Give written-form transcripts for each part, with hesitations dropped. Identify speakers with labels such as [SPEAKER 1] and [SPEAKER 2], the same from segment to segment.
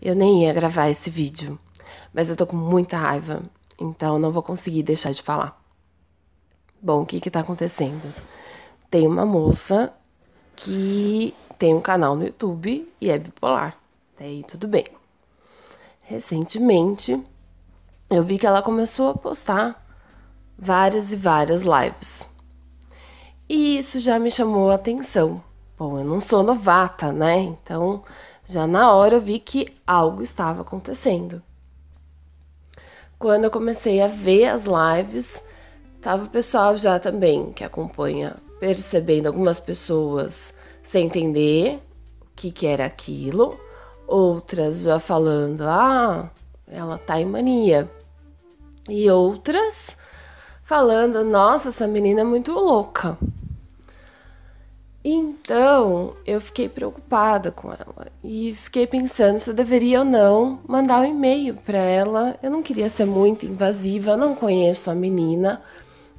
[SPEAKER 1] Eu nem ia gravar esse vídeo, mas eu tô com muita raiva, então não vou conseguir deixar de falar. Bom, o que tá acontecendo? Tem uma moça que tem um canal no YouTube e é bipolar. Até aí tudo bem. Recentemente, eu vi que ela começou a postar várias e várias lives. E isso já me chamou a atenção. Bom, eu não sou novata, né? Então, já na hora eu vi que algo estava acontecendo. Quando eu comecei a ver as lives, tava o pessoal já também que acompanha, percebendo algumas pessoas sem entender o que era aquilo, outras já falando, ela tá em mania. E outras falando, nossa, essa menina é muito louca. Então, eu fiquei preocupada com ela e fiquei pensando se eu deveria ou não mandar um e-mail para ela. Eu não queria ser muito invasiva, não conheço a menina,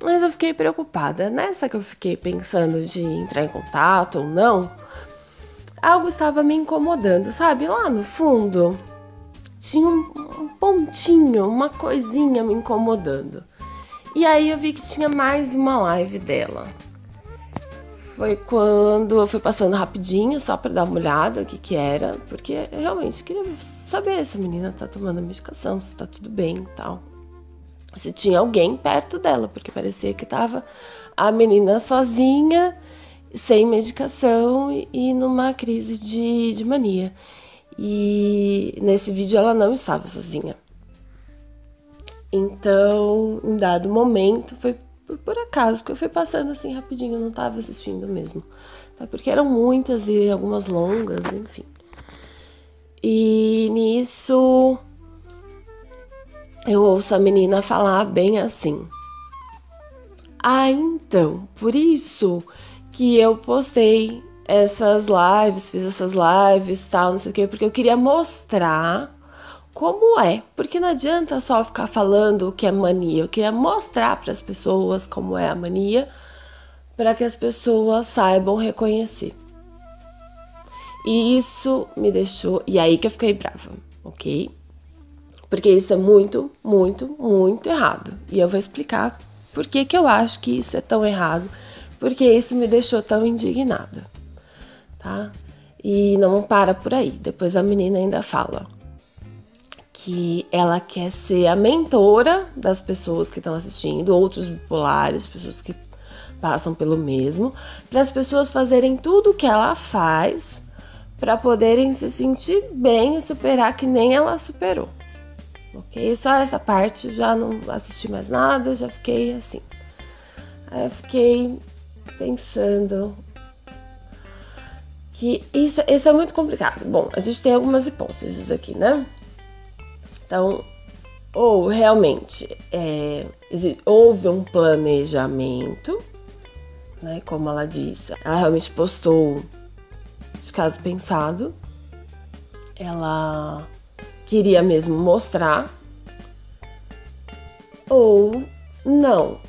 [SPEAKER 1] mas eu fiquei preocupada. Nessa que eu fiquei pensando de entrar em contato ou não, algo estava me incomodando, sabe? Lá no fundo, tinha um pontinho, uma coisinha me incomodando. E aí eu vi que tinha mais uma live dela. Foi quando eu fui passando rapidinho, só pra dar uma olhada o que era, porque eu realmente queria saber se a menina tá tomando medicação, se tá tudo bem e tal. Se tinha alguém perto dela, porque parecia que tava a menina sozinha, sem medicação e numa crise de mania. E nesse vídeo ela não estava sozinha. Então, em dado momento, foi por acaso, porque eu fui passando assim rapidinho, eu não tava assistindo mesmo. Tá? Porque eram muitas e algumas longas, enfim. E nisso, eu ouço a menina falar bem assim. Então, por isso que eu postei essas lives, fiz essas lives, tal, não sei o quê, porque eu queria mostrar como é, porque não adianta só ficar falando o que é mania. Eu queria mostrar para as pessoas como é a mania, para que as pessoas saibam reconhecer. E isso me deixou... E aí que eu fiquei brava, ok? Porque isso é muito, muito, muito errado. E eu vou explicar por que eu acho que isso é tão errado, porque isso me deixou tão indignada, tá? E não para por aí. Depois a menina ainda fala que ela quer ser a mentora das pessoas que estão assistindo, outros bipolares, pessoas que passam pelo mesmo, para as pessoas fazerem tudo o que ela faz para poderem se sentir bem e superar que nem ela superou. Ok? Só essa parte, já não assisti mais nada, já fiquei assim. Aí eu fiquei pensando que isso é muito complicado. Bom, a gente tem algumas hipóteses aqui, né? Então, ou realmente houve um planejamento, né, como ela disse, ela realmente postou de caso pensado, ela queria mesmo mostrar, ou não,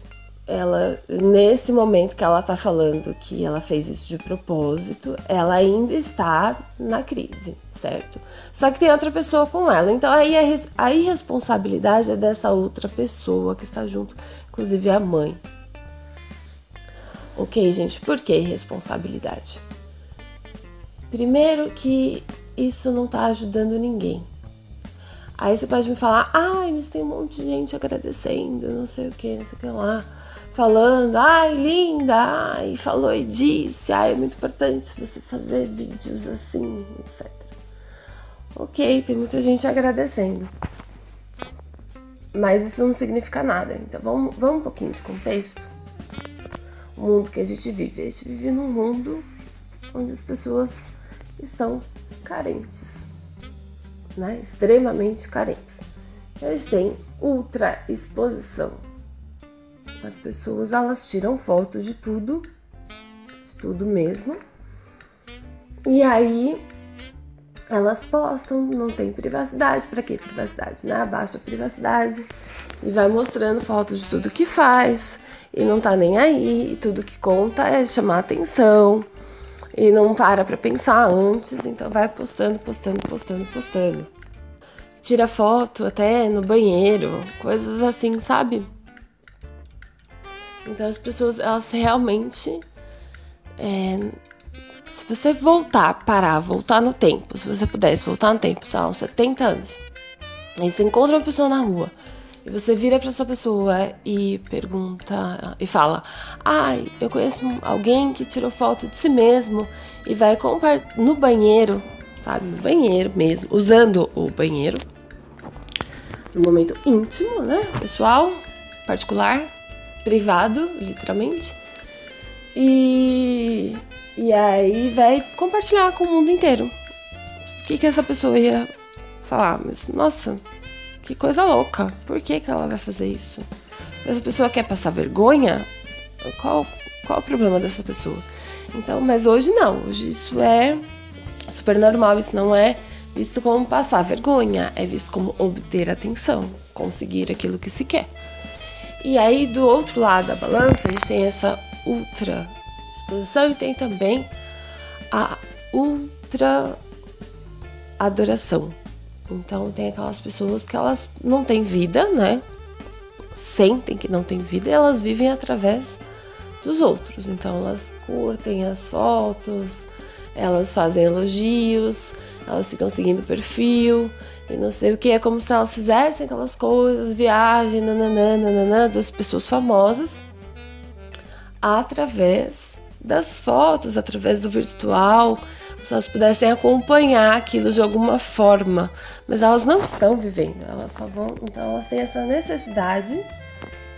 [SPEAKER 1] ela, nesse momento que ela tá falando que ela fez isso de propósito, ela ainda está na crise, certo? Só que tem outra pessoa com ela, então aí a irresponsabilidade é dessa outra pessoa que está junto, inclusive a mãe. Ok, gente, por que irresponsabilidade? Primeiro que isso não tá ajudando ninguém. Aí você pode me falar, mas tem um monte de gente agradecendo, não sei o que lá. Falando, linda, falou e disse, é muito importante você fazer vídeos assim, etc. Ok, tem muita gente agradecendo. Mas isso não significa nada. Então vamos um pouquinho de contexto. O mundo que a gente vive. A gente vive num mundo onde as pessoas estão carentes, né? Extremamente carentes. A gente tem ultra exposição. As pessoas, elas tiram fotos de tudo mesmo. E aí, elas postam, não tem privacidade. Pra que privacidade, né? Abaixa a privacidade e vai mostrando fotos de tudo que faz. E não tá nem aí. E tudo que conta é chamar atenção. E não para pra pensar antes. Então vai postando. tira foto até no banheiro, coisas assim, sabe? Então as pessoas, elas realmente, se você voltar no tempo, se você pudesse voltar no tempo, sei lá, uns 70 anos, aí você encontra uma pessoa na rua, e você vira pra essa pessoa e pergunta, e fala: ai, eu conheço alguém que tirou foto de si mesmo e vai no banheiro, sabe, no banheiro mesmo, usando o banheiro, no momento íntimo, né, pessoal, particular, privado, literalmente, e aí vai compartilhar com o mundo inteiro. O que essa pessoa ia falar? Mas, nossa, que coisa louca. Por que ela vai fazer isso? Essa pessoa quer passar vergonha? Qual o problema dessa pessoa? Então, mas hoje não. Hoje isso é super normal. Isso não é visto como passar vergonha. É visto como obter atenção. Conseguir aquilo que se quer. E aí, do outro lado da balança, a gente tem essa ultra exposição e tem também a ultra adoração. Então, tem aquelas pessoas que elas não têm vida, né? Sentem que não têm vida e elas vivem através dos outros. Então, elas curtem as fotos, elas fazem elogios, elas ficam seguindo o perfil e não sei o que. É como se elas fizessem aquelas coisas, viagem, nananana, das pessoas famosas através das fotos, através do virtual, se elas pudessem acompanhar aquilo de alguma forma, mas elas não estão vivendo, elas só vão, então elas têm essa necessidade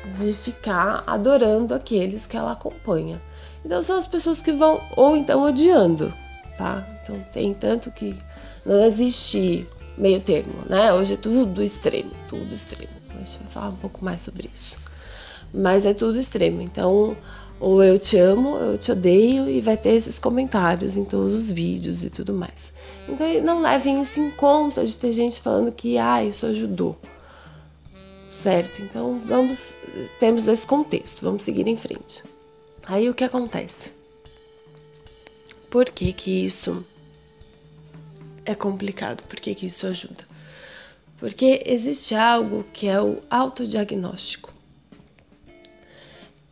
[SPEAKER 1] de ficar adorando aqueles que ela acompanha. Então são as pessoas que vão, ou então odiando, tá? Então tem tanto que não existe meio termo, né? Hoje é tudo extremo, tudo extremo. A gente vai falar um pouco mais sobre isso. Mas é tudo extremo, então ou eu te amo, eu te odeio, e vai ter esses comentários em todos os vídeos e tudo mais. Então não levem isso em conta de ter gente falando que isso ajudou, certo? Então temos esse contexto, vamos seguir em frente. Aí o que acontece? Por que que isso é complicado? Por que que isso ajuda? Porque existe algo que é o autodiagnóstico.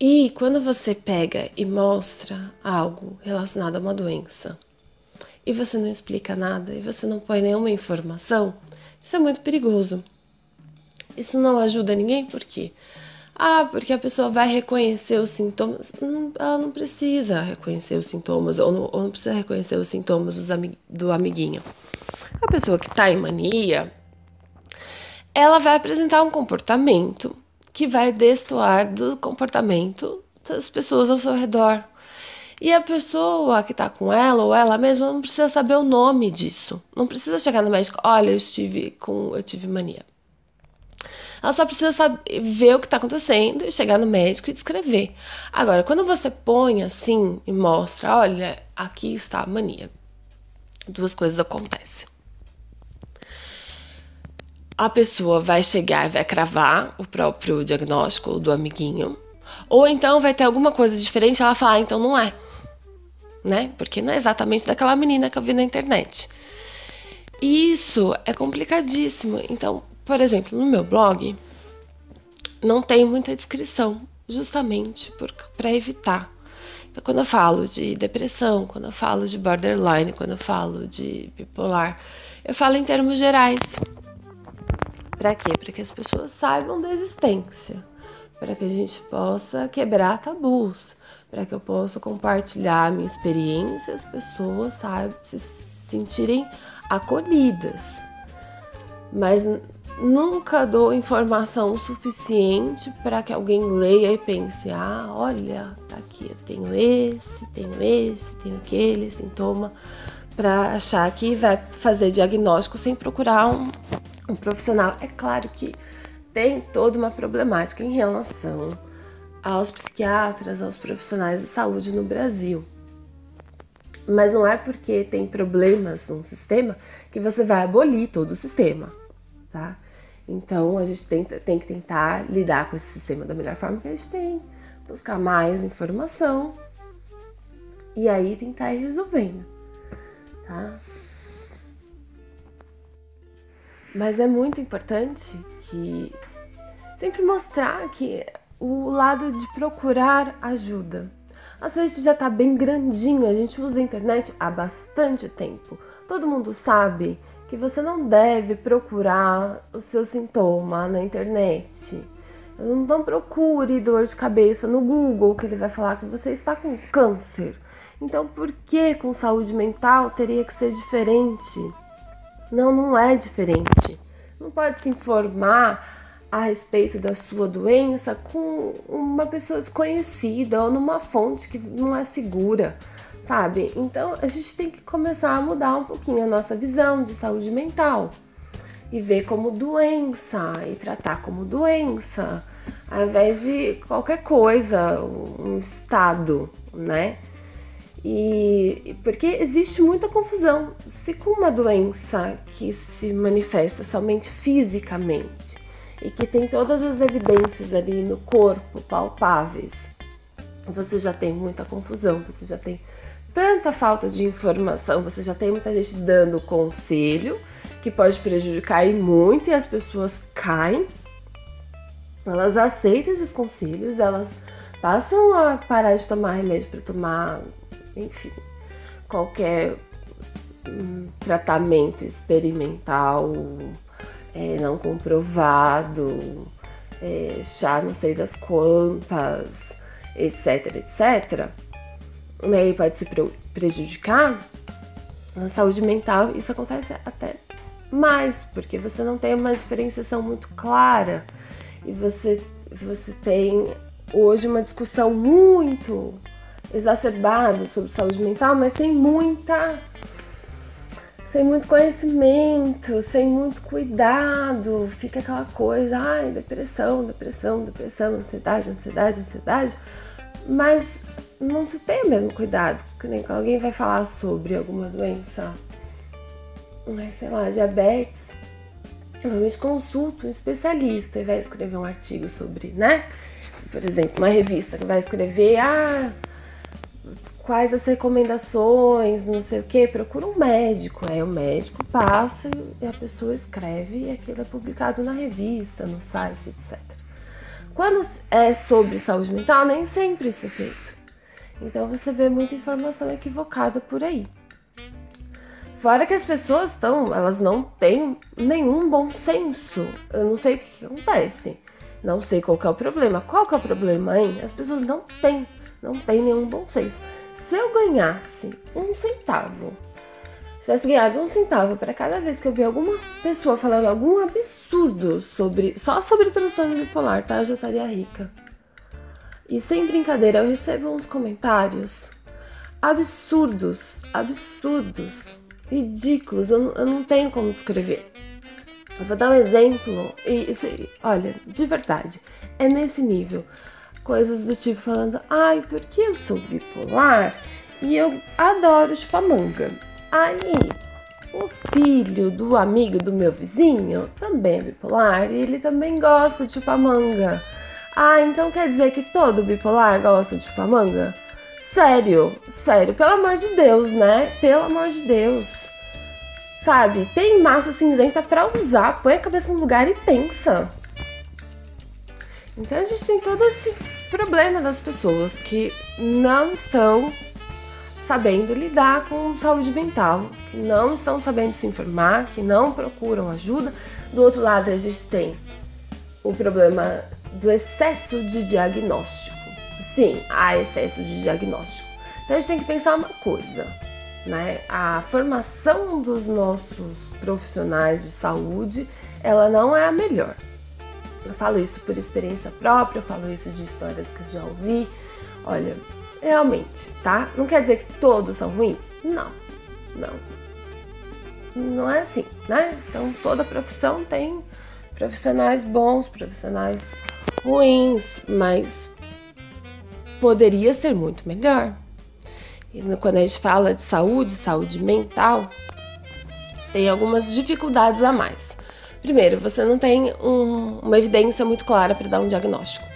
[SPEAKER 1] E quando você pega e mostra algo relacionado a uma doença e você não explica nada e você não põe nenhuma informação, isso é muito perigoso. Isso não ajuda ninguém, por quê? Porque a pessoa vai reconhecer os sintomas. Não, ela não precisa reconhecer os sintomas ou não precisa reconhecer os sintomas do amiguinho. A pessoa que está em mania, ela vai apresentar um comportamento que vai destoar do comportamento das pessoas ao seu redor. E a pessoa que tá com ela ou ela mesma não precisa saber o nome disso. Não precisa chegar no médico, olha, eu tive mania. Ela só precisa ver o que está acontecendo e chegar no médico e descrever. Agora, quando você põe assim e mostra, olha, aqui está a mania, duas coisas acontecem. A pessoa vai chegar e vai cravar o próprio diagnóstico do amiguinho. Ou então vai ter alguma coisa diferente e ela fala, então não é. Né? Porque não é exatamente daquela menina que eu vi na internet. E isso é complicadíssimo. Então, por exemplo, no meu blog, não tem muita descrição, justamente para evitar. Então, quando eu falo de depressão, quando eu falo de borderline, quando eu falo de bipolar, eu falo em termos gerais. Para quê? Para que as pessoas saibam da existência, para que a gente possa quebrar tabus, para que eu possa compartilhar a minha experiência e as pessoas se sentirem acolhidas. Mas nunca dou informação suficiente para que alguém leia e pense, olha, tá aqui, eu tenho esse, tenho aquele sintoma, para achar que vai fazer diagnóstico sem procurar um profissional. É claro que tem toda uma problemática em relação aos psiquiatras, aos profissionais de saúde no Brasil. Mas não é porque tem problemas no sistema que você vai abolir todo o sistema, tá? Então a gente tem que tentar lidar com esse sistema da melhor forma que a gente tem, buscar mais informação e aí tentar ir resolvendo, tá? Mas é muito importante que sempre mostrar que o lado de procurar ajuda. Às vezes a gente já tá bem grandinho, a gente usa a internet há bastante tempo. Todo mundo sabe que você não deve procurar o seu sintoma na internet. Não procure dor de cabeça no Google, que ele vai falar que você está com câncer. Então, por que com saúde mental teria que ser diferente? Não, não é diferente. Não pode se informar a respeito da sua doença com uma pessoa desconhecida ou numa fonte que não é segura, sabe? Então, a gente tem que começar a mudar um pouquinho a nossa visão de saúde mental e ver como doença e tratar como doença, ao invés de qualquer coisa, um estado, né? E porque existe muita confusão. Se com uma doença que se manifesta somente fisicamente e que tem todas as evidências ali no corpo palpáveis, você já tem muita confusão, você já tem tanta falta de informação, você já tem muita gente dando conselho que pode prejudicar e muito, e as pessoas caem, elas aceitam esses conselhos, elas passam a parar de tomar remédio para tomar, enfim, qualquer tratamento experimental não comprovado, chá não sei das quantas, etc, etc, e pode se prejudicar. Na saúde mental isso acontece até mais, porque você não tem uma diferenciação muito clara e você tem hoje uma discussão muito exacerbada sobre saúde mental, mas sem muito conhecimento, sem muito cuidado, fica aquela coisa, depressão, ansiedade, mas não se tem o mesmo cuidado, que nem quando alguém vai falar sobre alguma doença, sei lá, diabetes, normalmente consulta um especialista e vai escrever um artigo sobre, né? Por exemplo, uma revista que vai escrever, quais as recomendações, não sei o que, procura um médico. Aí o médico passa e a pessoa escreve e aquilo é publicado na revista, no site, etc. Quando é sobre saúde mental, nem sempre isso é feito. Então você vê muita informação equivocada por aí. Fora que as pessoas elas não têm nenhum bom senso. Eu não sei o que acontece. Não sei qual que é o problema. Qual que é o problema, hein? As pessoas não têm nenhum bom senso. Se eu ganhasse 1 centavo, se tivesse ganhado 1 centavo para cada vez que eu ver alguma pessoa falando algum absurdo só sobre transtorno bipolar, tá? Eu já estaria rica. E sem brincadeira, eu recebo uns comentários absurdos, ridículos, eu não tenho como descrever. Eu vou dar um exemplo, olha, de verdade, é nesse nível. Coisas do tipo falando, porque eu sou bipolar e eu adoro chupar manga. Aí, o filho do amigo do meu vizinho também é bipolar e ele também gosta de chupar manga. Então quer dizer que todo bipolar gosta de chupar manga? Sério, pelo amor de Deus, né? Pelo amor de Deus. Sabe, tem massa cinzenta pra usar, põe a cabeça no lugar e pensa. Então a gente tem todo esse problema das pessoas que não estão sabendo lidar com saúde mental, que não estão sabendo se informar, que não procuram ajuda. Do outro lado, a gente tem o problema do excesso de diagnóstico. Sim, há excesso de diagnóstico. Então a gente tem que pensar uma coisa, né? A formação dos nossos profissionais de saúde, ela não é a melhor. Eu falo isso por experiência própria, eu falo isso de histórias que eu já ouvi. Olha, realmente, tá? Não quer dizer que todos são ruins? Não é assim, né? Então toda profissão tem profissionais bons, profissionais ruins, mas poderia ser muito melhor. E quando a gente fala de saúde mental, tem algumas dificuldades a mais. Primeiro, você não tem uma evidência muito clara para dar um diagnóstico.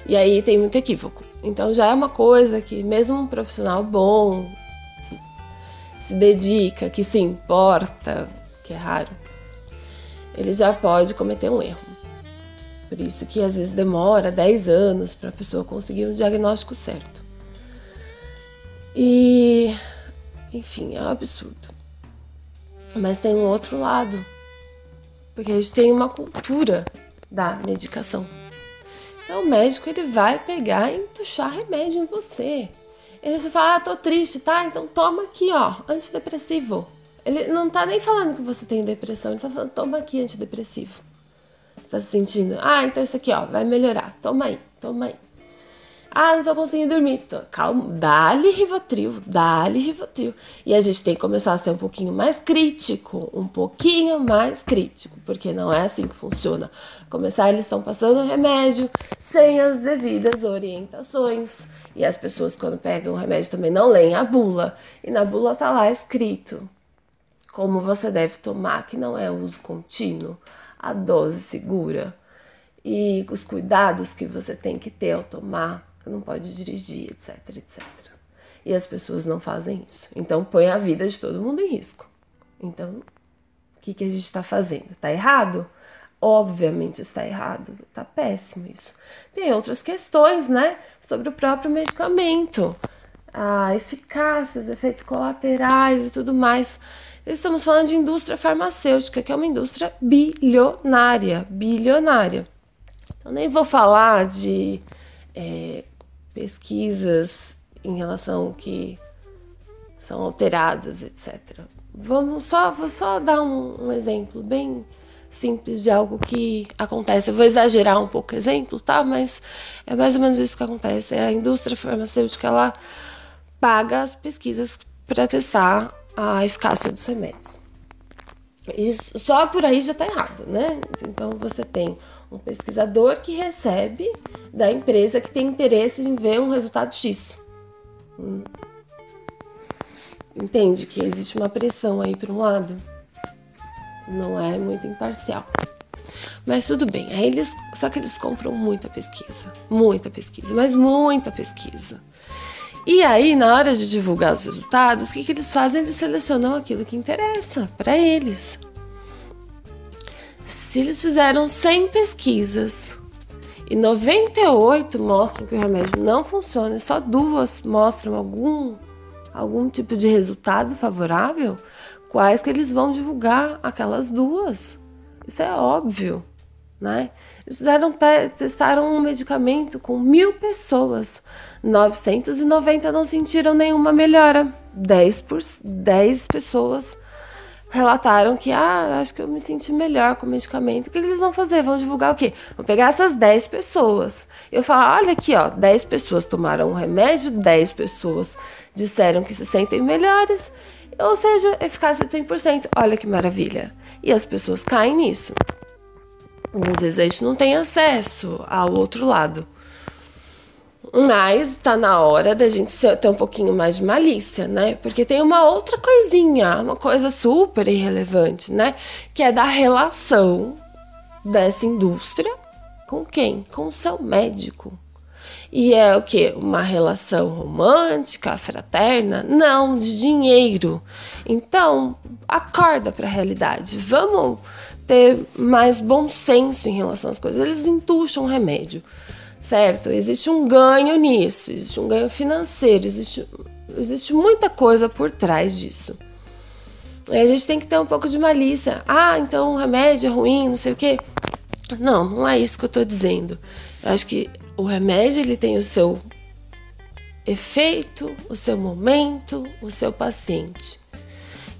[SPEAKER 1] E aí tem muito equívoco. Então já é uma coisa que mesmo um profissional bom, que se dedica, que se importa, que é raro, ele já pode cometer um erro. Por isso que às vezes demora 10 anos para a pessoa conseguir um diagnóstico certo. E, enfim, é um absurdo. Mas tem um outro lado, porque a gente tem uma cultura da medicação. Então o médico ele vai pegar e entuchar remédio em você. Ele vai falar, tô triste, tá? Então toma aqui, ó, antidepressivo. Ele não tá nem falando que você tem depressão, ele tá falando, toma aqui antidepressivo. Você tá se sentindo, então isso aqui, ó, vai melhorar. Toma aí, toma aí. Não tô conseguindo dormir. Calma, dá-lhe Rivotril, dá-lhe Rivotril. E a gente tem que começar a ser um pouquinho mais crítico, porque não é assim que funciona. Começar, eles estão passando remédio sem as devidas orientações. E as pessoas, quando pegam o remédio, também não leem a bula. E na bula tá lá escrito como você deve tomar, que não é uso contínuo, a dose segura. E os cuidados que você tem que ter ao tomar, não pode dirigir, etc, etc. E as pessoas não fazem isso. Então, põe a vida de todo mundo em risco. Então, o que a gente está fazendo? Está errado? Obviamente está errado. Está péssimo isso. Tem outras questões, né? Sobre o próprio medicamento. A eficácia, os efeitos colaterais e tudo mais. Estamos falando de indústria farmacêutica, que é uma indústria bilionária. Bilionária. Eu nem vou falar de pesquisas em relação que são alteradas, etc. Vou só dar um exemplo bem simples de algo que acontece. Eu vou exagerar um pouco o exemplo, tá? Mas é mais ou menos isso que acontece. A indústria farmacêutica, ela paga as pesquisas para testar a eficácia dos remédios. Isso, só por aí já está errado, né? Então você tem um pesquisador que recebe da empresa que tem interesse em ver um resultado X. Entende que existe uma pressão aí para um lado? Não é muito imparcial. Mas tudo bem, só que eles compram muita pesquisa, mas muita pesquisa. E aí, na hora de divulgar os resultados, o que eles fazem? Eles selecionam aquilo que interessa para eles. Se eles fizeram 100 pesquisas e 98 mostram que o remédio não funciona e só 2 mostram algum tipo de resultado favorável, quais que eles vão divulgar? Aquelas 2. Isso é óbvio, né? Eles testaram um medicamento com 1.000 pessoas. 990 não sentiram nenhuma melhora. 10 pessoas relataram que, acho que eu me senti melhor com o medicamento. O que eles vão fazer? Vão divulgar o quê? Vão pegar essas 10 pessoas. Eu falar, olha aqui, 10 pessoas tomaram um remédio, 10 pessoas disseram que se sentem melhores, ou seja, eficácia de 100%. Olha que maravilha. E as pessoas caem nisso. Às vezes a gente não tem acesso ao outro lado. Mas tá na hora da gente ter um pouquinho mais de malícia, né? Porque tem uma outra coisinha, uma coisa super irrelevante, né? Que é da relação dessa indústria com quem? Com o seu médico. E é o quê? Uma relação romântica, fraterna? Não, de dinheiro. Então, acorda para a realidade. Vamos ter mais bom senso em relação às coisas. Eles entucham o remédio, certo? Existe um ganho nisso, existe um ganho financeiro, existe muita coisa por trás disso. E a gente tem que ter um pouco de malícia. Então o remédio é ruim, não sei o quê. Não é isso que eu estou dizendo. Eu acho que o remédio ele tem o seu efeito, o seu momento, o seu paciente.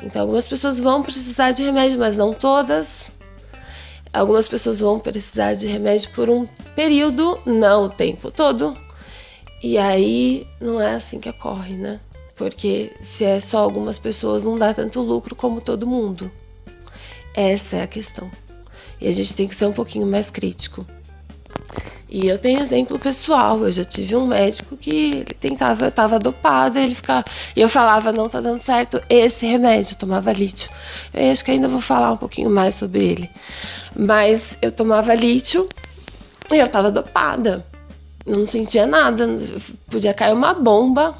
[SPEAKER 1] Então algumas pessoas vão precisar de remédio, mas não todas. Algumas pessoas vão precisar de remédio por um período, não o tempo todo. E aí não é assim que ocorre, né? Porque se é só algumas pessoas, não dá tanto lucro como todo mundo. Essa é a questão. E a gente tem que ser um pouquinho mais crítico. E eu tenho exemplo pessoal, eu já tive um médico que ele eu tava dopada, e eu falava, não tá dando certo esse remédio, eu tomava lítio. Eu acho que ainda vou falar um pouquinho mais sobre ele. Mas eu tomava lítio e eu tava dopada. Não sentia nada, podia cair uma bomba,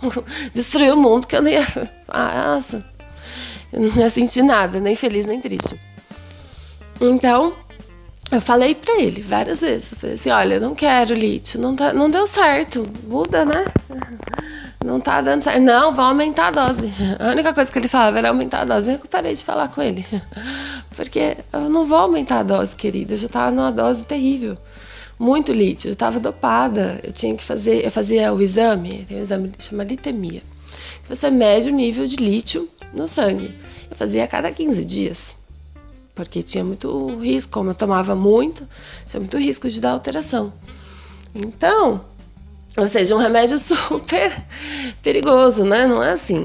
[SPEAKER 1] destruir o mundo, que eu não ia... eu não ia sentir nada, nem feliz, nem triste. Então, eu falei pra ele várias vezes. Eu falei assim, olha, eu não quero lítio, não deu certo, muda, né? Não tá dando certo. Não, vão aumentar a dose. A única coisa que ele falava era aumentar a dose. Eu parei de falar com ele. Porque eu não vou aumentar a dose, querida. Eu já tava numa dose terrível. Muito lítio. Eu tava dopada. Eu tinha que fazer... Eu fazia o exame. Tem um exame que chama litemia. Que você mede o nível de lítio no sangue. Eu fazia a cada 15 dias. Porque tinha muito risco. Como eu tomava muito, tinha muito risco de dar alteração. Então... Ou seja, um remédio super perigoso, né? Não é assim.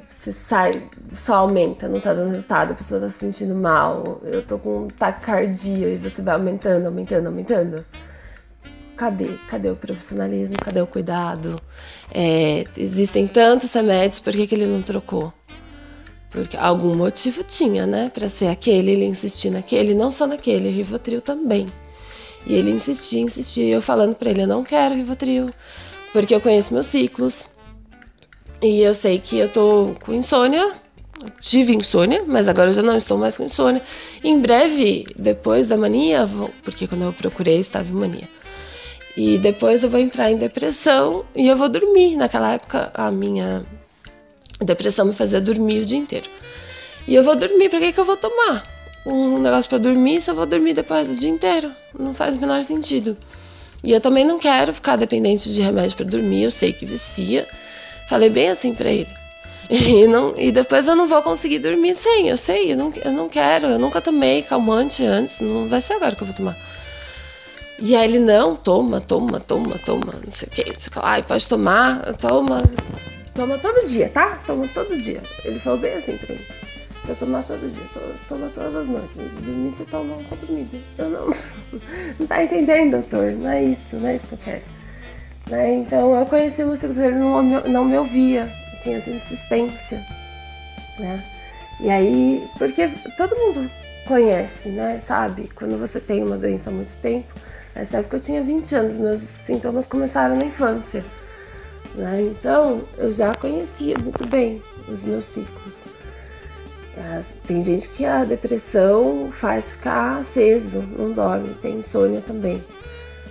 [SPEAKER 1] Você sai, só aumenta, não tá dando resultado, a pessoa tá se sentindo mal, eu tô com taquicardia e você vai aumentando, aumentando, aumentando. Cadê o profissionalismo? Cadê o cuidado? Existem tantos remédios, por que ele não trocou? Porque algum motivo tinha, né? Pra ser aquele, ele insistir naquele, não só naquele, Rivotril também. E ele insistia, e eu falando pra ele, eu não quero Rivotril, porque eu conheço meus ciclos. E eu sei que eu tô com insônia, eu tive insônia, mas agora eu já não estou mais com insônia. Em breve, depois da mania, porque quando eu procurei estava em mania. E depois eu vou entrar em depressão e eu vou dormir. Naquela época, a minha depressão me fazia dormir o dia inteiro. E eu vou dormir, pra que eu vou tomar um negócio pra dormir se eu vou dormir depois do dia inteiro? Não faz o menor sentido. E eu também não quero ficar dependente de remédio pra dormir, eu sei que vicia. Falei bem assim pra ele. E depois eu não vou conseguir dormir sem, eu sei, eu não quero, eu nunca tomei calmante antes, não vai ser agora que eu vou tomar. E aí ele, não, toma, não sei o que, não sei o que. Ai, pode tomar, toma todo dia, tá? Toma todo dia. Ele falou bem assim pra mim. Eu tomar todo dia, toma todas as noites. Antes de dormir, você toma uma comprimido. Eu não tá entendendo, doutor? Não é isso que eu quero. Né? Então eu conheci o meu ciclo, ele não me ouvia, tinha essa insistência. Né? E aí, porque todo mundo conhece, né? Sabe? Quando você tem uma doença há muito tempo. Nessa época eu tinha 20 anos, meus sintomas começaram na infância. Né? Então eu já conhecia muito bem os meus ciclos. Tem gente que a depressão faz ficar aceso, não dorme, tem insônia também.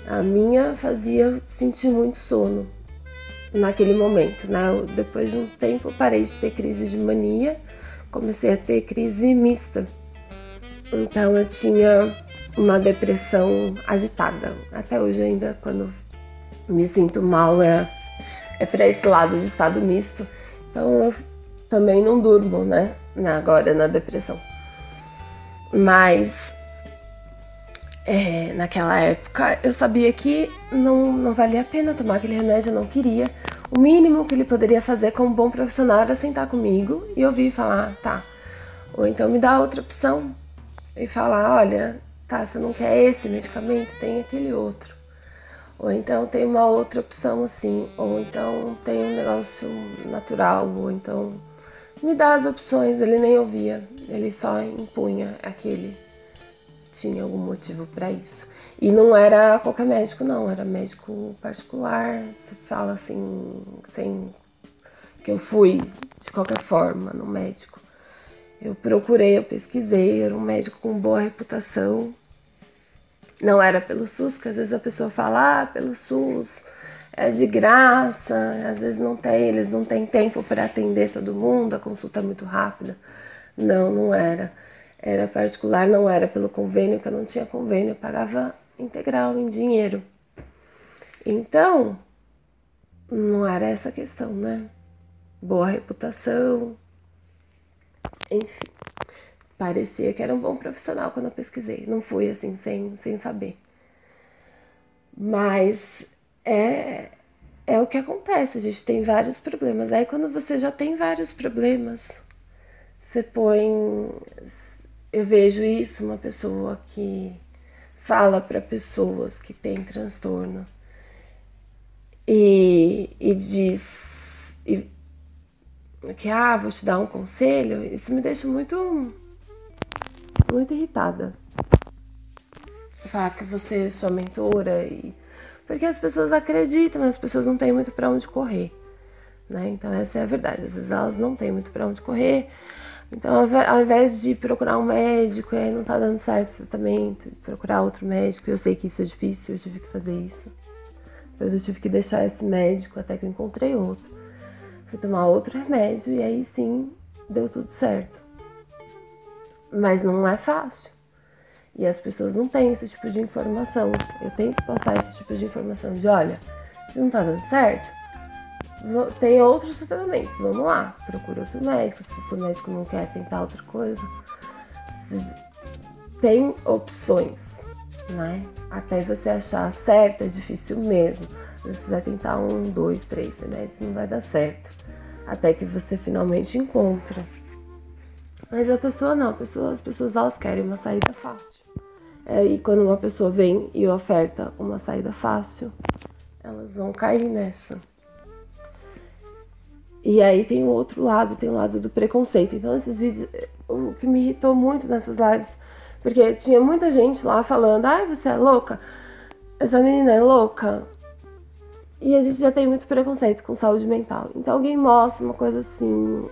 [SPEAKER 1] A minha fazia sentir muito sono naquele momento, né? Depois de um tempo eu parei de ter crise de mania, comecei a ter crise mista. Então eu tinha uma depressão agitada. Até hoje ainda, quando me sinto mal, é para esse lado de estado misto. Então eu também não durmo, né? Agora na depressão. Mas naquela época eu sabia que não valia a pena tomar aquele remédio, eu não queria. O mínimo que ele poderia fazer como bom profissional era sentar comigo e ouvir falar, tá. Ou então me dar outra opção e falar, olha, tá, você não quer esse medicamento, tem aquele outro. Ou então tem uma outra opção assim, ou então tem um negócio natural, ou então me dá as opções. Ele nem ouvia, ele só impunha aquele. Tinha algum motivo para isso. E não era qualquer médico, não, era médico particular. Se fala assim, sem que eu fui de qualquer forma no médico. Eu procurei, eu pesquisei, era um médico com boa reputação. Não era pelo SUS, que às vezes a pessoa fala, pelo SUS é de graça, às vezes não tem, eles não têm tempo para atender todo mundo, a consulta é muito rápida. Não era. Era particular, não era pelo convênio, que eu não tinha convênio, eu pagava integral em dinheiro. Então, não era essa a questão, né? Boa reputação, enfim. Parecia que era um bom profissional quando eu pesquisei. Não fui assim, sem saber. Mas é o que acontece, a gente tem vários problemas. Aí quando você já tem vários problemas, você põe... Eu vejo isso, uma pessoa que fala para pessoas que têm transtorno e diz que, vou te dar um conselho, isso me deixa muito irritada. Falar que você é sua mentora, porque as pessoas acreditam, mas as pessoas não têm muito para onde correr, né? Então essa é a verdade, às vezes elas não têm muito para onde correr, Então, ao invés de procurar um médico e aí não tá dando certo o tratamento, procurar outro médico, eu sei que isso é difícil, eu tive que fazer isso. Depois eu tive que deixar esse médico até que eu encontrei outro. Fui tomar outro remédio e aí sim deu tudo certo. Mas não é fácil. E as pessoas não têm esse tipo de informação. Eu tenho que passar esse tipo de informação de, olha, se não tá dando certo, tem outros tratamentos, vamos lá, procura outro médico. Se o seu médico não quer tentar outra coisa, tem opções, né? Até você achar certo é difícil mesmo. Você vai tentar 1, 2, 3 remédios, não vai dar certo. Até que você finalmente encontra. Mas a pessoa não, as pessoas elas querem uma saída fácil. E quando uma pessoa vem e oferta uma saída fácil, elas vão cair nessa. E aí tem o outro lado, tem o lado do preconceito. Então esses vídeos, o que me irritou muito nessas lives, porque tinha muita gente lá falando, ai, você é louca? Essa menina é louca? E a gente já tem muito preconceito com saúde mental. Então alguém mostra uma coisa assim,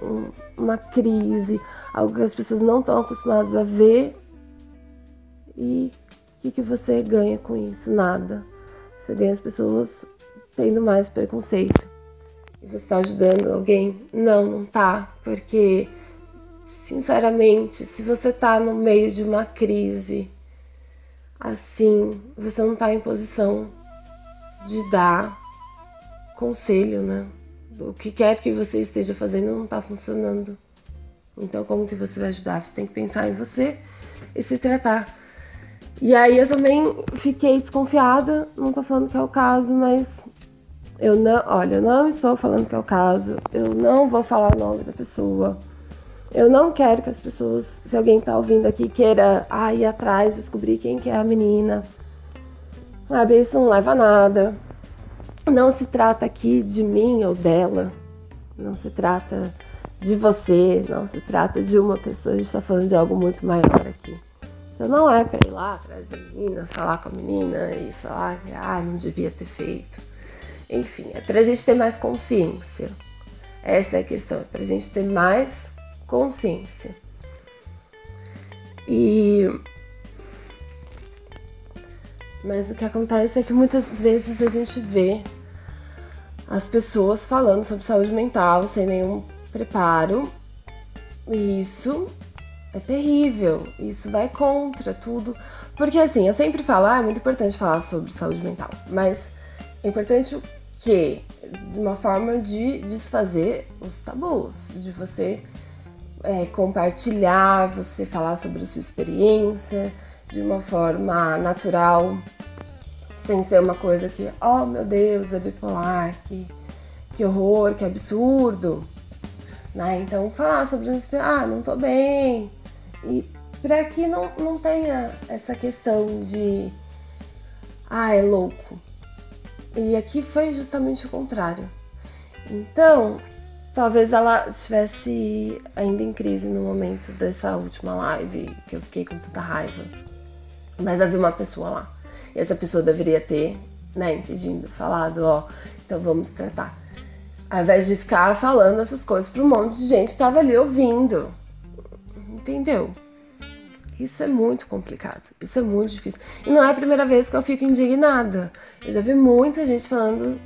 [SPEAKER 1] uma crise, algo que as pessoas não estão acostumadas a ver. E o que você ganha com isso? Nada. Você ganha as pessoas tendo mais preconceito. E você tá ajudando alguém? Não, não tá. Porque, sinceramente, se você tá no meio de uma crise, assim, você não tá em posição de dar conselho, né? O que quer que você esteja fazendo não tá funcionando. Então, como que você vai ajudar? Você tem que pensar em você e se tratar. E aí eu também fiquei desconfiada, não tô falando que é o caso, mas eu não estou falando que é o caso, eu não vou falar o nome da pessoa. Eu não quero que as pessoas, se alguém tá ouvindo aqui, queira ir atrás, descobrir quem que é a menina. Sabe, isso não leva a nada. Não se trata aqui de mim ou dela, não se trata de você, não se trata de uma pessoa, a gente tá falando de algo muito maior aqui. Então não é pra ir lá atrás da menina, falar com a menina e falar que não devia ter feito. Enfim, é pra gente ter mais consciência. Essa é a questão, é pra gente ter mais consciência. Mas o que acontece é que muitas vezes a gente vê as pessoas falando sobre saúde mental sem nenhum preparo. E isso é terrível, isso vai contra tudo. Porque assim, eu sempre falo, é muito importante falar sobre saúde mental, mas é importante o quê? De uma forma de desfazer os tabus, de você compartilhar, você falar sobre a sua experiência de uma forma natural, sem ser uma coisa que, oh meu Deus, é bipolar, que horror, que absurdo, né? Então falar sobre não tô bem, e para que não tenha essa questão de é louco. E aqui foi justamente o contrário. Então, talvez ela estivesse ainda em crise no momento dessa última live, que eu fiquei com tanta raiva. Mas havia uma pessoa lá. E essa pessoa deveria ter, impedindo, falado, então vamos tratar. Ao invés de ficar falando essas coisas para um monte de gente que estava ali ouvindo. Entendeu? Isso é muito complicado, isso é muito difícil. E não é a primeira vez que eu fico indignada. Eu já vi muita gente falando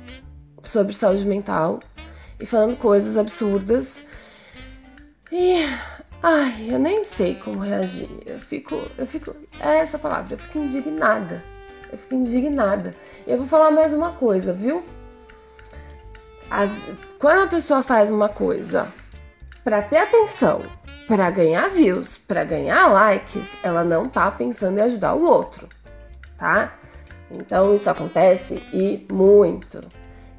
[SPEAKER 1] sobre saúde mental e falando coisas absurdas. E, eu nem sei como reagir. Eu fico, é essa palavra, eu fico indignada. E eu vou falar mais uma coisa, viu? Quando a pessoa faz uma coisa para ter atenção, para ganhar views, para ganhar likes, ela não tá pensando em ajudar o outro, tá? Então isso acontece e muito.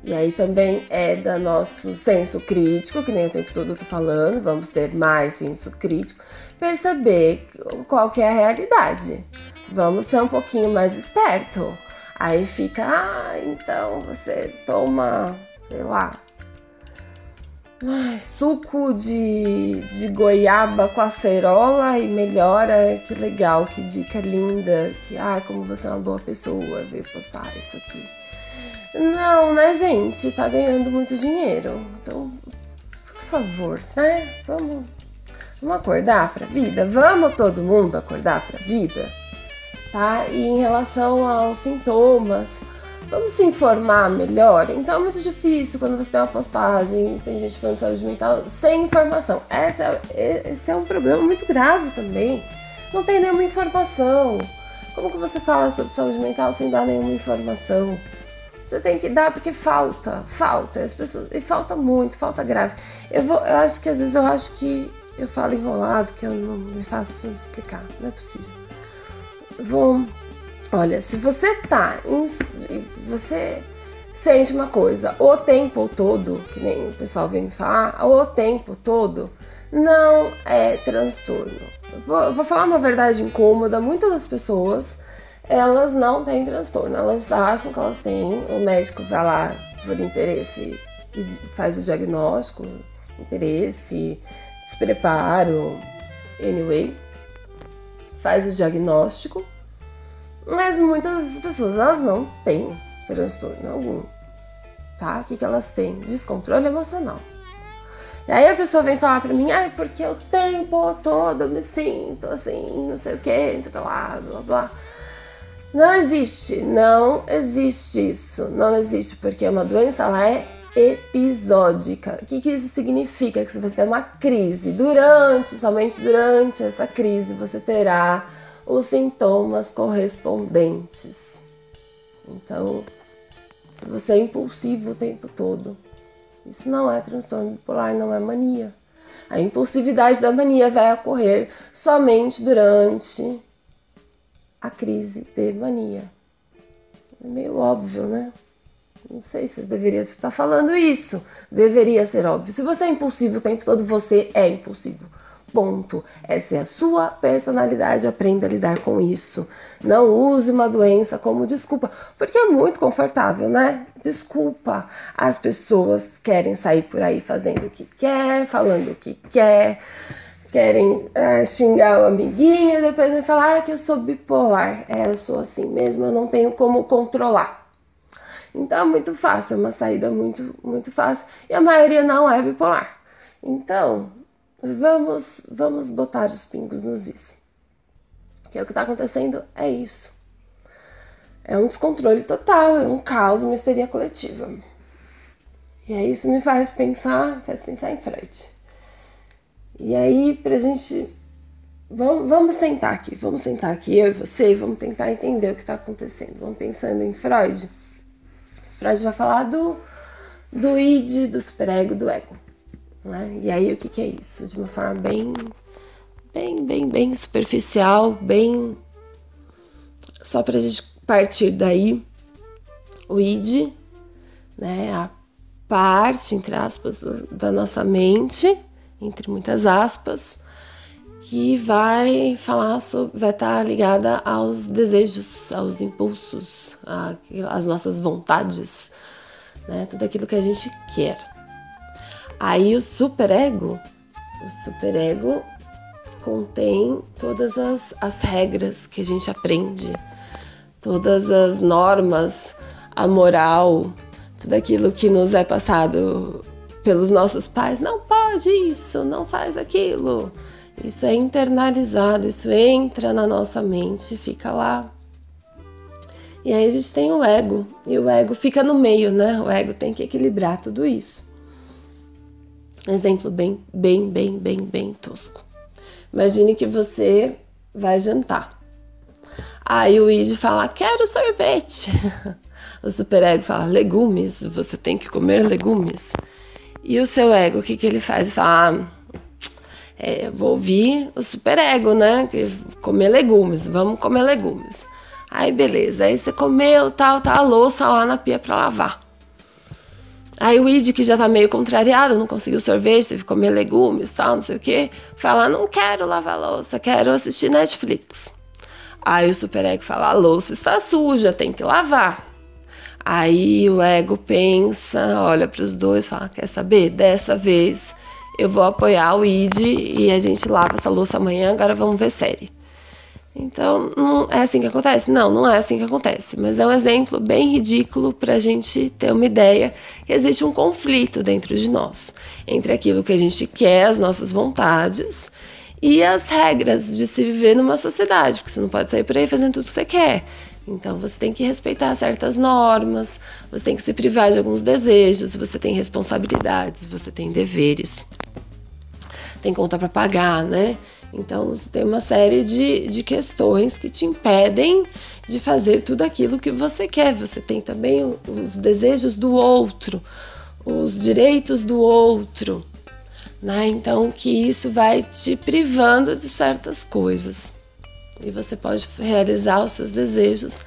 [SPEAKER 1] E aí também é do nosso senso crítico, que nem o tempo todo eu tô falando, vamos ter mais senso crítico, perceber qual que é a realidade. Vamos ser um pouquinho mais esperto. Aí fica, então você toma, sei lá, suco de goiaba com acerola e melhora, que legal, que dica linda, que como você é uma boa pessoa, veio postar isso aqui. Não, né, gente? Tá ganhando muito dinheiro. Então, por favor, né? Vamos acordar pra vida? Vamos todo mundo acordar pra vida? Tá? E em relação aos sintomas, vamos se informar melhor? Então é muito difícil quando você tem uma postagem, tem gente falando de saúde mental, sem informação. Esse é um problema muito grave também. Não tem nenhuma informação. Como que você fala sobre saúde mental sem dar nenhuma informação? Você tem que dar porque falta. As pessoas, e falta muito, falta grave. Eu acho que às vezes eu falo enrolado, que eu não me faço assim explicar. Não é possível. Olha, se você você sente uma coisa o tempo todo, que nem o pessoal vem me falar, o tempo todo, não é transtorno. Vou falar uma verdade incômoda. Muitas das pessoas, elas não têm transtorno, elas acham que elas têm, o médico vai lá por interesse e faz o diagnóstico, interesse, despreparo, anyway, faz o diagnóstico, mas muitas pessoas, elas não têm transtorno algum, tá? O que elas têm? Descontrole emocional. E aí a pessoa vem falar pra mim, porque o tempo todo eu me sinto assim, não sei o que, não sei o que lá, blá blá. Não existe isso, não existe, porque uma doença, ela é episódica. O que isso significa? Que você vai ter uma crise, somente durante essa crise você terá os sintomas correspondentes. Então, se você é impulsivo o tempo todo, isso não é transtorno bipolar, não é mania. A impulsividade da mania vai ocorrer somente durante a crise de mania. É meio óbvio, né? Não sei se eu deveria estar falando isso. Deveria ser óbvio. Se você é impulsivo o tempo todo, você é impulsivo. Ponto. Essa é a sua personalidade. Aprenda a lidar com isso. Não use uma doença como desculpa, porque é muito confortável, né? Desculpa. As pessoas querem sair por aí fazendo o que quer, falando o que quer, querem xingar o amiguinho e depois vai falar que eu sou bipolar. Eu sou assim mesmo, eu não tenho como controlar. Então é muito fácil, é uma saída muito, muito fácil. E a maioria não é bipolar. Então, vamos botar os pingos nos is. Porque o que está acontecendo é isso. É um descontrole total, é um caos, uma histeria coletiva. E aí isso me faz pensar em Freud. E aí, pra gente... Vamos sentar aqui, eu e você, e vamos tentar entender o que está acontecendo. Vamos pensando em Freud. Freud vai falar do id, do superego, do ego, né? E aí o que é isso? De uma forma bem superficial, bem... Só pra gente partir daí, o id, né? A parte, entre aspas, da nossa mente, entre muitas aspas, que vai estar ligada aos desejos, aos impulsos, às nossas vontades, né? Tudo aquilo que a gente quer. Aí o superego contém todas as regras que a gente aprende, todas as normas, a moral, tudo aquilo que nos é passado pelos nossos pais. Não pode isso, não faz aquilo. Isso é internalizado, isso entra na nossa mente, fica lá. E aí a gente tem o ego, e o ego fica no meio, né? O ego tem que equilibrar tudo isso. Exemplo bem tosco. Imagine que você vai jantar. Aí o id fala, quero sorvete. O superego fala, legumes, você tem que comer legumes. E o seu ego, o que ele faz? Fala, vou ouvir o superego, né? Comer legumes, vamos comer legumes. Aí beleza, aí você comeu, tá a louça lá na pia pra lavar. Aí o id, que já tá meio contrariado, não conseguiu sorvete, teve que comer legumes, tal, não sei o que, fala, não quero lavar a louça, quero assistir Netflix. Aí o superego fala, a louça está suja, tem que lavar. Aí o ego pensa, olha pros dois e fala, quer saber? Dessa vez eu vou apoiar o id e a gente lava essa louça amanhã, agora vamos ver série. Então, não é assim que acontece? Não é assim que acontece. Mas é um exemplo bem ridículo para a gente ter uma ideia que existe um conflito dentro de nós. Entre aquilo que a gente quer, as nossas vontades, e as regras de se viver numa sociedade, porque você não pode sair por aí fazendo tudo que você quer. Então você tem que respeitar certas normas, você tem que se privar de alguns desejos, você tem responsabilidades, você tem deveres, tem conta para pagar, né? Então você tem uma série de questões que te impedem de fazer tudo aquilo que você quer. Você tem também os desejos do outro, os direitos do outro, né? Então que isso vai te privando de certas coisas. E você pode realizar os seus desejos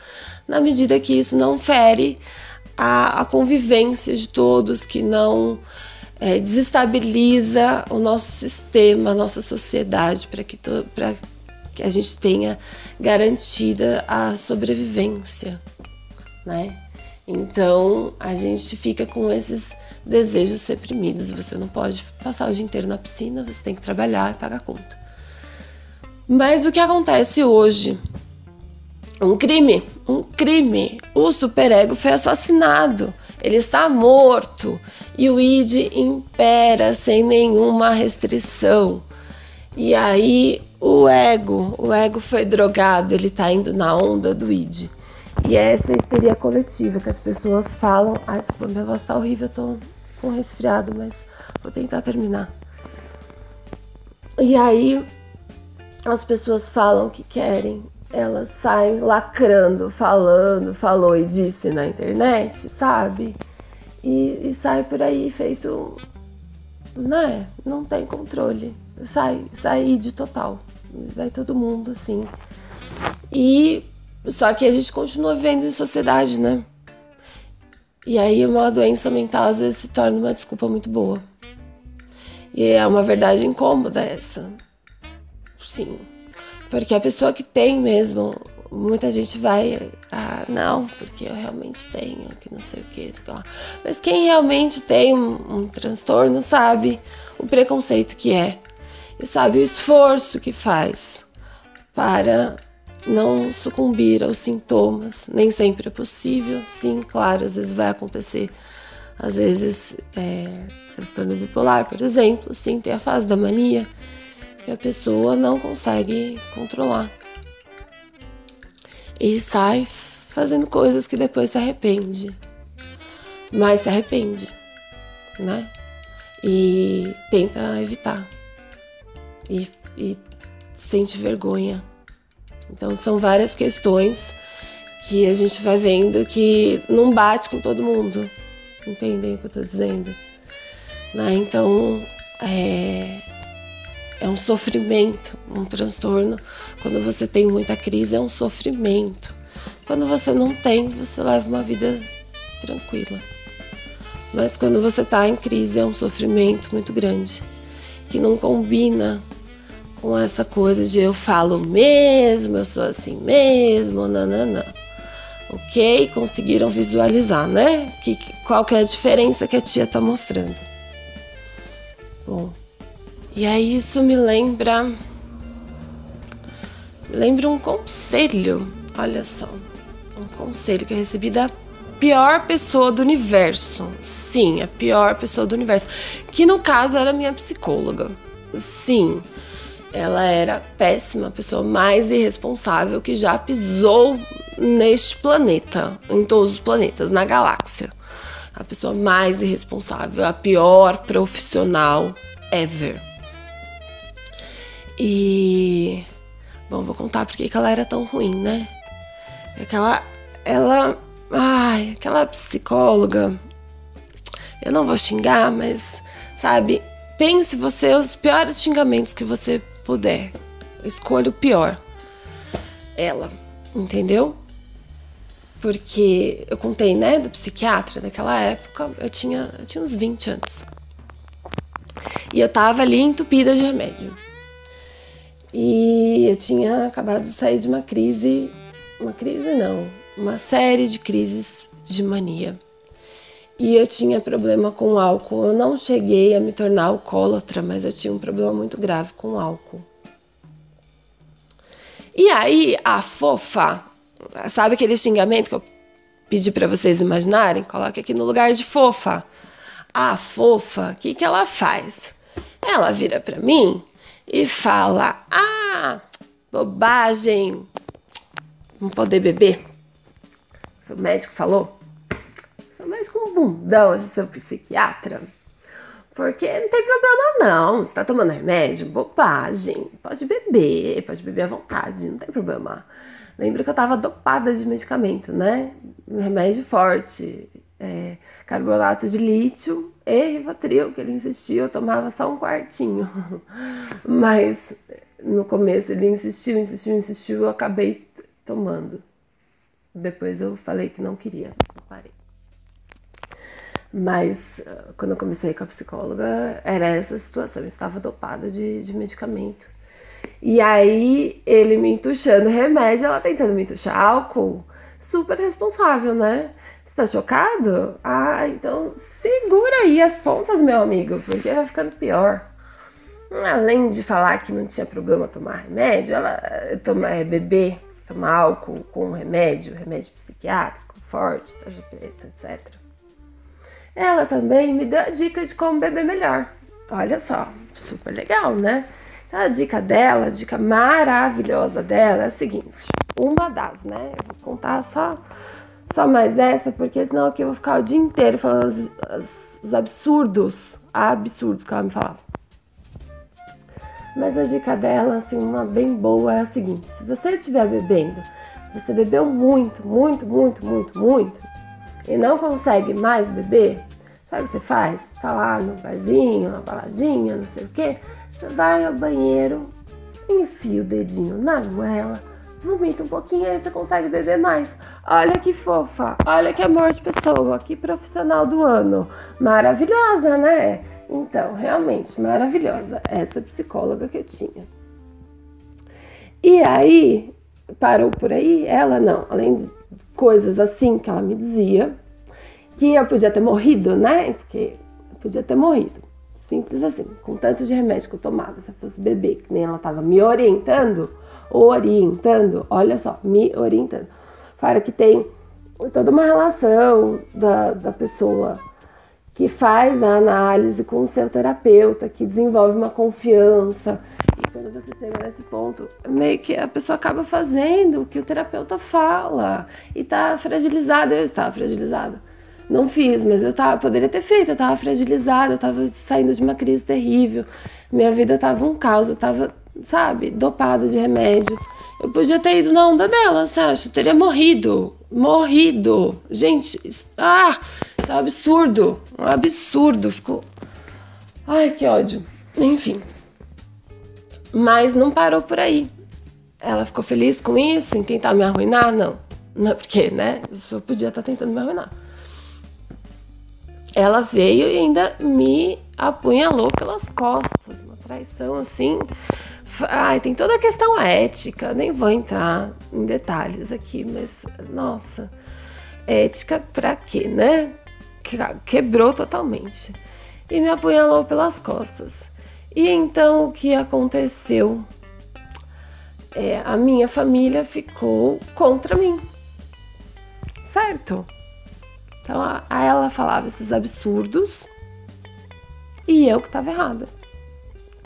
[SPEAKER 1] na medida que isso não fere a convivência de todos, que não desestabiliza o nosso sistema, a nossa sociedade, para que a gente tenha garantida a sobrevivência, né? Então a gente fica com esses desejos reprimidos. Você não pode passar o dia inteiro na piscina, você tem que trabalhar e pagar conta. Mas o que acontece hoje? Um crime. O superego foi assassinado. Ele está morto. E o id impera sem nenhuma restrição. E aí o ego foi drogado, ele está indo na onda do id. E essa histeria coletiva que as pessoas falam. Ai, desculpa, minha voz tá horrível, eu tô com resfriado, mas vou tentar terminar. E aí as pessoas falam o que querem, elas saem lacrando, falou e disse na internet, sabe? E sai por aí feito, né? Não tem controle, sai de total, vai todo mundo assim. E só que a gente continua vivendo em sociedade, né? E aí uma doença mental às vezes se torna uma desculpa muito boa. E é uma verdade incômoda essa. Sim, porque a pessoa que tem mesmo, muita gente vai, não, porque eu realmente tenho, que não sei o que, mas quem realmente tem um transtorno sabe o preconceito que é, e sabe o esforço que faz para não sucumbir aos sintomas. Nem sempre é possível, sim, claro, às vezes vai acontecer, às vezes transtorno bipolar, por exemplo, sim, tem a fase da mania, que a pessoa não consegue controlar e sai fazendo coisas que depois se arrepende, mas se arrepende, né? E tenta evitar e sente vergonha. Então são várias questões que a gente vai vendo que não bate com todo mundo, entendem o que eu tô dizendo, né? Então é um sofrimento, um transtorno. Quando você tem muita crise, é um sofrimento. Quando você não tem, você leva uma vida tranquila. Mas quando você está em crise, é um sofrimento muito grande, que não combina com essa coisa de eu falo mesmo, eu sou assim mesmo, nananã. Ok? Conseguiram visualizar, né? Qual que é a diferença que a tia está mostrando. Bom, e aí isso me lembra um conselho, olha só, um conselho que eu recebi da pior pessoa do universo. Sim, a pior pessoa do universo, que no caso era minha psicóloga. Sim, ela era péssima, a pessoa mais irresponsável que já pisou neste planeta, em todos os planetas, na galáxia. A pessoa mais irresponsável, a pior profissional ever. E, bom, vou contar porque que ela era tão ruim, né? Aquela psicóloga, eu não vou xingar, mas, sabe, pense você os piores xingamentos que você puder. Escolha o pior. Ela, entendeu? Porque eu contei, né, do psiquiatra daquela época, eu tinha uns 20 anos. E eu tava ali entupida de remédio. E eu tinha acabado de sair de uma série de crises de mania. E eu tinha problema com álcool. Eu não cheguei a me tornar alcoólatra, mas eu tinha um problema muito grave com álcool. E aí, a fofa, sabe aquele xingamento que eu pedi pra vocês imaginarem? Coloque aqui no lugar de fofa. A fofa, o que ela faz? Ela vira pra mim e fala: ah, bobagem, não poder beber. Seu médico falou? Seu médico é um bundão, esse seu psiquiatra. Porque não tem problema não, você tá tomando remédio, bobagem, pode beber à vontade, não tem problema. Lembra que eu tava dopada de medicamento, né? Remédio forte, carbonato de lítio e Rivotril, que ele insistiu, eu tomava só um quartinho. Mas no começo ele insistiu, eu acabei tomando. Depois eu falei que não queria, eu parei. Mas quando eu comecei com a psicóloga, era essa situação, eu estava dopada de medicamento. E aí ele me entuchando remédio, ela tentando me entuchar álcool, super responsável, né? Você tá chocado? Ah, então segura aí as pontas, meu amigo, porque vai ficando pior. Além de falar que não tinha problema tomar remédio, beber, tomar álcool com remédio psiquiátrico, forte, tarja preta, etc. Ela também me deu a dica de como beber melhor. Olha só, super legal, né? A dica dela, a dica maravilhosa dela é a seguinte. Uma das, né? Eu vou contar só mais essa, porque senão aqui eu vou ficar o dia inteiro falando os absurdos que ela me falava. Mas a dica dela, assim, uma bem boa é a seguinte. Se você estiver bebendo, você bebeu muito, e não consegue mais beber, sabe o que você faz? Tá lá no barzinho, na baladinha, não sei o quê. Você vai ao banheiro, enfia o dedinho na goela, vomita um pouquinho, aí você consegue beber mais. Olha que fofa, olha que amor de pessoa, que profissional do ano. Maravilhosa, né? Então, realmente, maravilhosa. Essa psicóloga que eu tinha. E aí, parou por aí? Ela não, além de coisas assim que ela me dizia, que eu podia ter morrido, né? Porque eu podia ter morrido. Simples assim, com tanto de remédio que eu tomava, se eu fosse beber, que nem ela estava me orientando, olha só, me orientando. Fora que tem toda uma relação da pessoa que faz a análise com o seu terapeuta, que desenvolve uma confiança. E quando você chega nesse ponto, meio que a pessoa acaba fazendo o que o terapeuta fala. E tá fragilizada, eu estava fragilizada. Não fiz, mas poderia ter feito, eu estava fragilizada, eu estava saindo de uma crise terrível, minha vida estava um caos, eu estava, sabe, dopada de remédio. Eu podia ter ido na onda dela, você acha? Eu teria morrido. Gente, isso é um absurdo, ficou... Ai, que ódio. Enfim. Mas não parou por aí. Ela ficou feliz com isso, em tentar me arruinar? Não. Não é porque, né, eu só podia estar tentando me arruinar. Ela veio e ainda me apunhalou pelas costas, uma traição assim. Ai, tem toda a questão ética, nem vou entrar em detalhes aqui, mas, nossa, ética pra quê, né? Quebrou totalmente. E me apunhalou pelas costas. E então o que aconteceu? A minha família ficou contra mim, certo? Então, aí ela falava esses absurdos e eu que estava errada.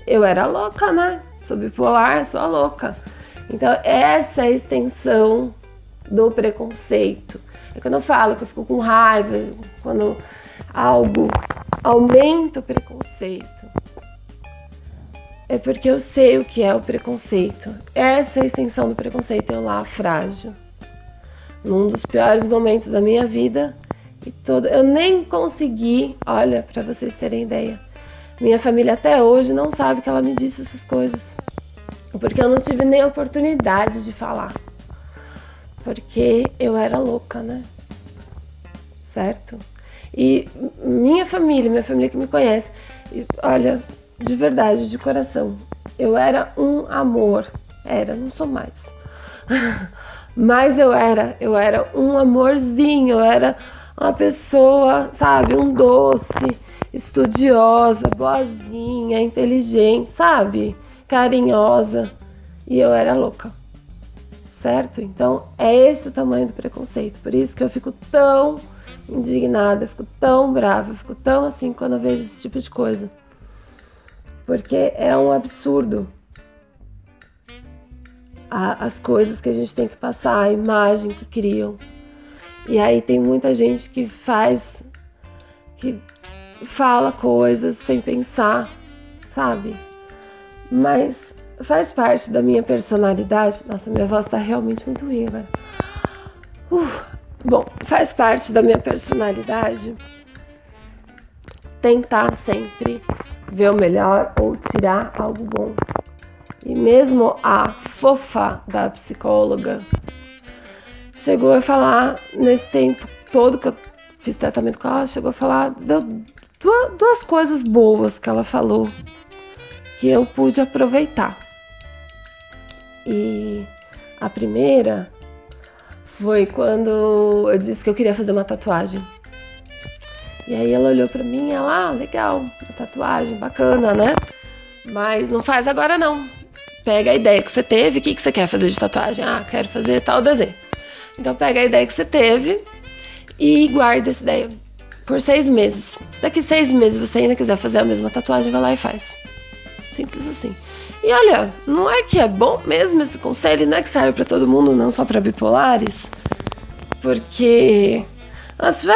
[SPEAKER 1] Eu era louca, né? Sou bipolar, sou a louca. Então, essa é a extensão do preconceito. É quando eu falo que eu fico com raiva, quando algo aumenta o preconceito. É porque eu sei o que é o preconceito. Essa é a extensão do preconceito, eu lá, frágil. Num dos piores momentos da minha vida... Eu nem consegui, olha, pra vocês terem ideia, minha família até hoje não sabe que ela me disse essas coisas, porque eu não tive nem oportunidade de falar, porque eu era louca, né? Certo? E minha família que me conhece, olha, de verdade, de coração, eu era um amor, não sou mais, mas eu era um amorzinho, eu era uma pessoa, sabe, um doce, estudiosa, boazinha, inteligente, sabe, carinhosa, e eu era louca, certo? Então, é esse o tamanho do preconceito, por isso que eu fico tão indignada, eu fico tão brava, eu fico tão assim quando eu vejo esse tipo de coisa. Porque é um absurdo as coisas que a gente tem que passar, a imagem que criam. E aí tem muita gente que fala coisas sem pensar, sabe? Mas faz parte da minha personalidade. Nossa, minha voz tá realmente muito ruim agora. Bom, faz parte da minha personalidade tentar sempre ver o melhor ou tirar algo bom. E mesmo a fofa da psicóloga chegou a falar, nesse tempo todo que eu fiz tratamento com ela, chegou a falar, deu duas coisas boas que ela falou, que eu pude aproveitar. E a primeira foi quando eu disse que eu queria fazer uma tatuagem. E aí ela olhou pra mim e ela, legal, uma tatuagem, bacana, né? Mas não faz agora não. Pega a ideia que você teve, o que você quer fazer de tatuagem? Ah, quero fazer tal desenho. Então pega a ideia que você teve e guarda essa ideia por 6 meses. Se daqui 6 meses você ainda quiser fazer a mesma tatuagem, vai lá e faz. Simples assim. E olha, não é que é bom mesmo esse conselho, não é que serve pra todo mundo, não só pra bipolares. Porque você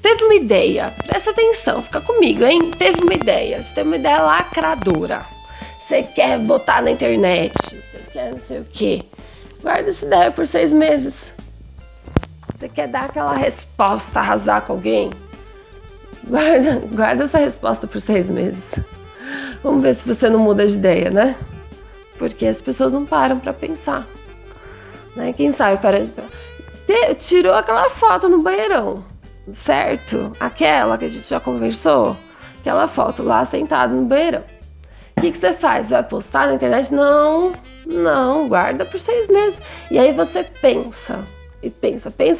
[SPEAKER 1] teve uma ideia, presta atenção, fica comigo, hein? Teve uma ideia, você teve uma ideia lacradora. Você quer botar na internet, você quer não sei o quê. Guarda essa ideia por 6 meses. Você quer dar aquela resposta, arrasar com alguém? Guarda essa resposta por 6 meses. Vamos ver se você não muda de ideia, né? Porque as pessoas não param pra pensar. Né? Quem sabe tirou aquela foto no banheirão, certo? Aquela que a gente já conversou. Aquela foto lá sentada no banheirão. O que você faz? Vai postar na internet? Não, guarda por 6 meses. E aí você pensa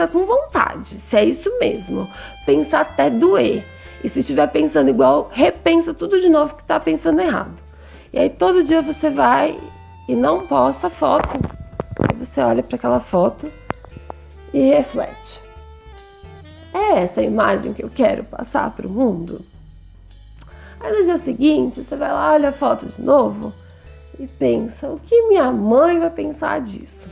[SPEAKER 1] com vontade, se é isso mesmo. Pensa até doer. E se estiver pensando igual, repensa tudo de novo que tá pensando errado. E aí todo dia você vai e não posta a foto. Aí você olha para aquela foto e reflete. É essa a imagem que eu quero passar para o mundo? Aí no dia seguinte, você vai lá, olha a foto de novo e pensa, o que minha mãe vai pensar disso?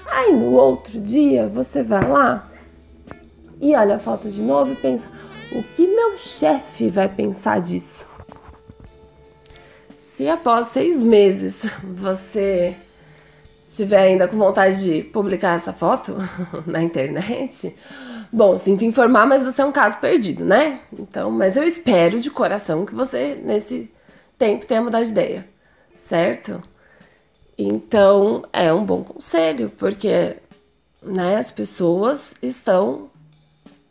[SPEAKER 1] Aí no outro dia, você vai lá e olha a foto de novo e pensa, o que meu chefe vai pensar disso? Se após 6 meses você estiver ainda com vontade de publicar essa foto na internet, bom, sinto informar, mas você é um caso perdido, né? Então, mas eu espero de coração que você, nesse tempo, tenha mudado de ideia, certo? Então, é um bom conselho, porque, né, as pessoas estão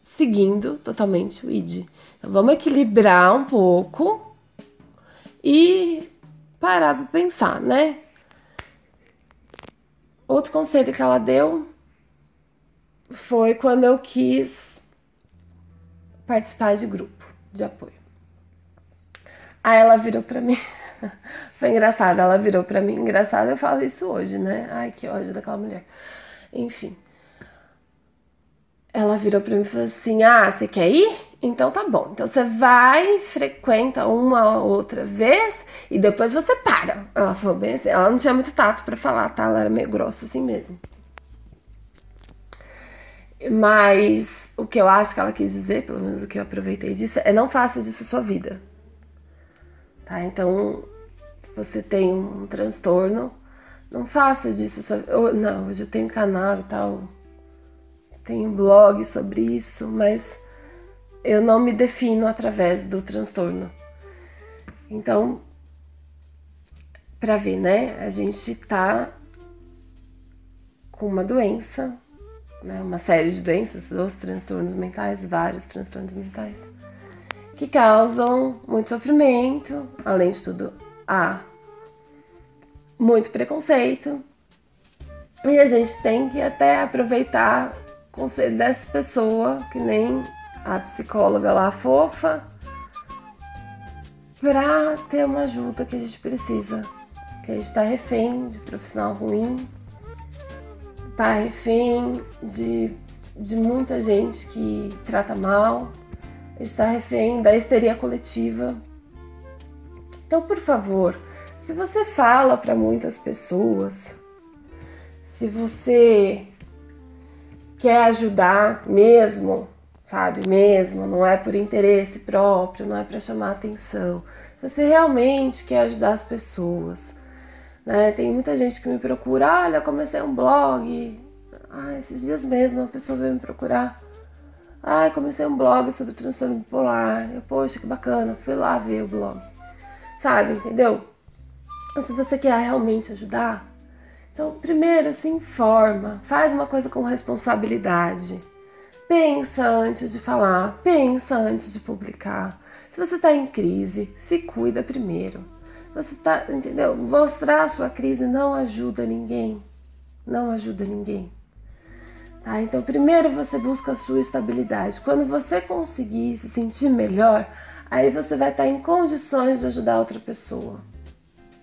[SPEAKER 1] seguindo totalmente o ID. Então, vamos equilibrar um pouco e parar para pensar, né? Outro conselho que ela deu foi quando eu quis participar de grupo de apoio. Aí ela virou pra mim, foi engraçado, ela virou pra mim, engraçado, eu falo isso hoje, né? Ai, que ódio daquela mulher. Enfim, ela virou pra mim e falou assim, ah, você quer ir? Então tá bom, então você vai, frequenta uma outra vez e depois você para. Ela falou bem assim, ela não tinha muito tato pra falar, tá? Ela era meio grossa assim mesmo. Mas o que eu acho que ela quis dizer, pelo menos o que eu aproveitei disso, é não faça disso sua vida. Tá? Então, você tem um transtorno, não faça disso sua vida. Não, hoje eu tenho canal e tal, tenho blog sobre isso, mas eu não me defino através do transtorno. Então, pra ver, né? A gente tá com uma doença, né, uma série de doenças, 2 transtornos mentais, vários transtornos mentais, que causam muito sofrimento, além de tudo, há muito preconceito, e a gente tem que até aproveitar o conselho dessa pessoa, que nem a psicóloga lá fofa, pra ter uma ajuda que a gente precisa, que a gente tá refém de profissional ruim, tá refém de muita gente que trata mal, a gente tá refém da histeria coletiva Então, por favor, se você fala para muitas pessoas, se você quer ajudar mesmo, sabe, mesmo, não é por interesse próprio, não é para chamar atenção, você realmente quer ajudar as pessoas, né? Tem muita gente que me procura, olha, comecei um blog, esses dias mesmo uma pessoa veio me procurar, comecei um blog sobre transtorno bipolar, poxa, que bacana, fui lá ver o blog, sabe, entendeu? Então, se você quer realmente ajudar, então primeiro se informa, faz uma coisa com responsabilidade, pensa antes de falar, pensa antes de publicar. Se você está em crise, se cuida primeiro. Você tá, entendeu? Mostrar a sua crise não ajuda ninguém, não ajuda ninguém. Tá? Então primeiro você busca a sua estabilidade. Quando você conseguir se sentir melhor, aí você vai estar em condições de ajudar outra pessoa.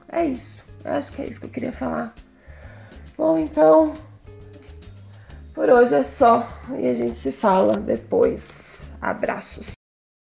[SPEAKER 1] É isso, eu acho que é isso que eu queria falar. Bom, então, por hoje é só e a gente se fala depois. Abraços.